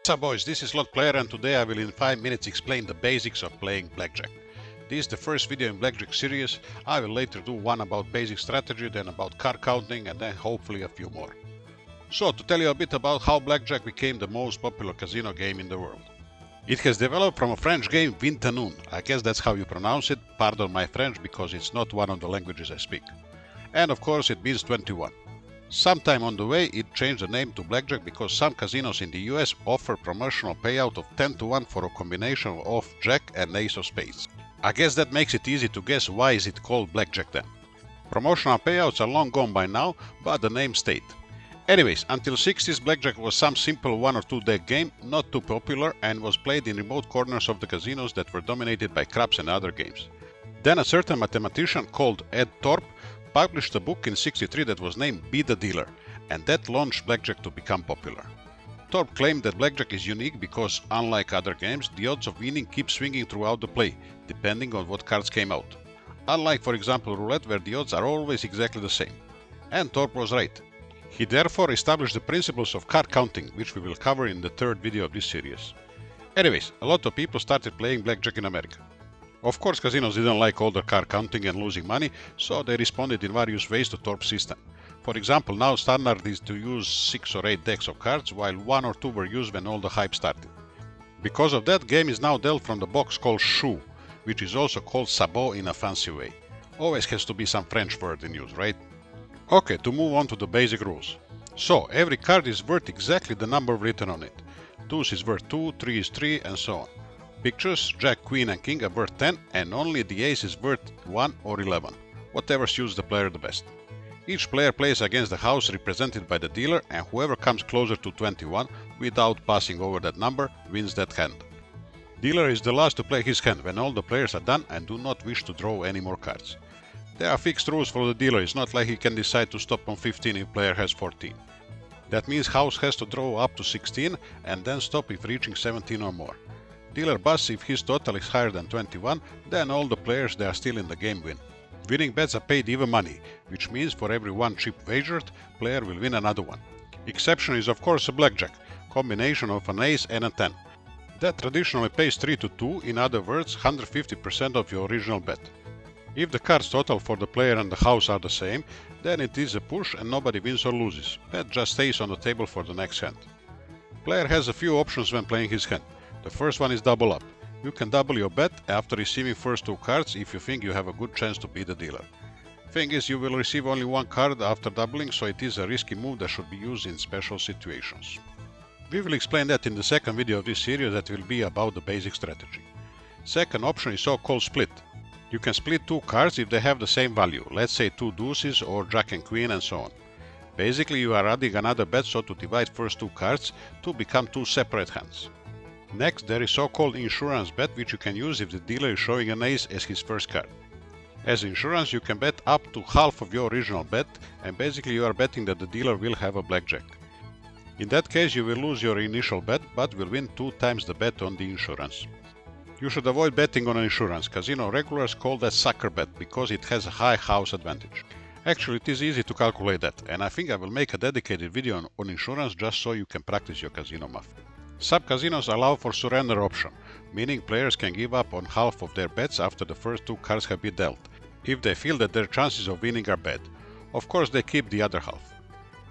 What's up boys, this is Lot Player and today I will in 5 minutes explain the basics of playing blackjack. This is the first video in blackjack series. I will later do one about basic strategy, then about card counting and then hopefully a few more. So to tell you a bit about how blackjack became the most popular casino game in the world. It has developed from a French game Vingt-et-un. I guess that's how you pronounce it, pardon my French because it's not one of the languages I speak. And of course it means 21. Sometime on the way it changed the name to blackjack because some casinos in the US offer promotional payout of 10-1 for a combination of jack and ace of spades. I guess that makes it easy to guess why is it called blackjack then. Promotional payouts are long gone by now, but the name stayed. Anyways, until 60s blackjack was some simple 1 or 2 deck game, not too popular and was played in remote corners of the casinos that were dominated by craps and other games. Then a certain mathematician called Ed Thorpe published a book in '63 that was named Be the Dealer, and that launched blackjack to become popular. Thorpe claimed that blackjack is unique because, unlike other games, the odds of winning keep swinging throughout the play, depending on what cards came out. Unlike, for example, roulette, where the odds are always exactly the same. And Thorpe was right. He therefore established the principles of card counting, which we will cover in the third video of this series. Anyways, a lot of people started playing blackjack in America. Of course, casinos didn't like all the card counting and losing money, so they responded in various ways to Thorpe's system. For example, now standard is to use 6 or 8 decks of cards, while 1 or 2 were used when all the hype started. Because of that, game is now dealt from the box called chou, which is also called sabot in a fancy way. Always has to be some French word in use, right? Okay, to move on to the basic rules. So, every card is worth exactly the number written on it. Deuce is worth 2, 3 is 3, and so on. Pictures, Jack, Queen and King are worth 10 and only the Ace is worth 1 or 11, whatever suits the player the best. Each player plays against the house represented by the dealer and whoever comes closer to 21 without passing over that number wins that hand. Dealer is the last to play his hand when all the players are done and do not wish to draw any more cards. There are fixed rules for the dealer, it's not like he can decide to stop on 15 if player has 14. That means house has to draw up to 16 and then stop if reaching 17 or more. Dealer busts if his total is higher than 21, then all the players that are still in the game win. Winning bets are paid even money, which means for every 1 chip wagered, player will win another one. Exception is of course a blackjack, combination of an ace and a 10. That traditionally pays 3-2, in other words 150% of your original bet. If the cards total for the player and the house are the same, then it is a push and nobody wins or loses. Bet just stays on the table for the next hand. Player has a few options when playing his hand. The first one is double up. You can double your bet after receiving first 2 cards if you think you have a good chance to beat the dealer. Thing is, you will receive only 1 card after doubling, so it is a risky move that should be used in special situations. We will explain that in the second video of this series that will be about the basic strategy. Second option is so-called split. You can split 2 cards if they have the same value, let's say 2 deuces or Jack and Queen and so on. Basically you are adding another bet so to divide first 2 cards to become 2 separate hands. Next, there is so-called insurance bet which you can use if the dealer is showing an ace as his first card. As insurance, you can bet up to half of your original bet and basically you are betting that the dealer will have a blackjack. In that case, you will lose your initial bet but will win 2 times the bet on the insurance. You should avoid betting on insurance. Casino regulars call that sucker bet because it has a high house advantage. Actually, it is easy to calculate that and I think I will make a dedicated video on insurance just so you can practice your casino math. Sub-casinos allow for surrender option, meaning players can give up on half of their bets after the first 2 cards have been dealt, if they feel that their chances of winning are bad. Of course they keep the other half.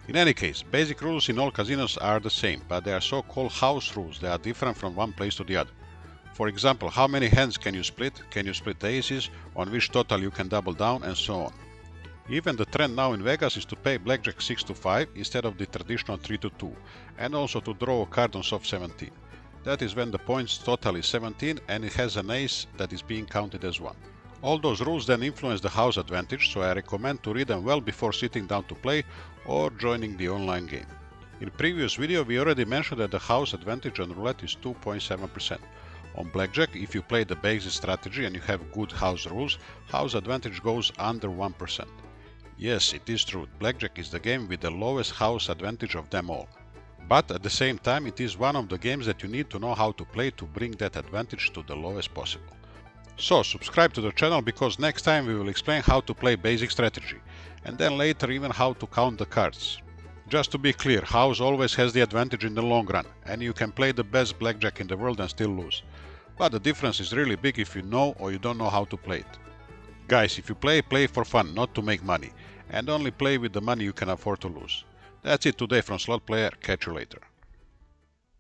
In any case, basic rules in all casinos are the same, but they are so-called house rules that are different from one place to the other. For example, how many hands can you split aces, on which total you can double down and so on. Even the trend now in Vegas is to pay blackjack 6-5 instead of the traditional 3-2, and also to draw a card on soft 17. That is when the points total is 17 and it has an ace that is being counted as 1. All those rules then influence the house advantage, so I recommend to read them well before sitting down to play or joining the online game. In previous video we already mentioned that the house advantage on roulette is 2.7%. On blackjack, if you play the basic strategy and you have good house rules, house advantage goes under 1%. Yes, it is true, blackjack is the game with the lowest house advantage of them all. But at the same time, it is one of the games that you need to know how to play to bring that advantage to the lowest possible. So subscribe to the channel because next time we will explain how to play basic strategy, and then later even how to count the cards. Just to be clear, house always has the advantage in the long run, and you can play the best blackjack in the world and still lose. But the difference is really big if you know or you don't know how to play it. Guys, if you play, play for fun, not to make money, and only play with the money you can afford to lose. That's it today from Slot Player, catch you later.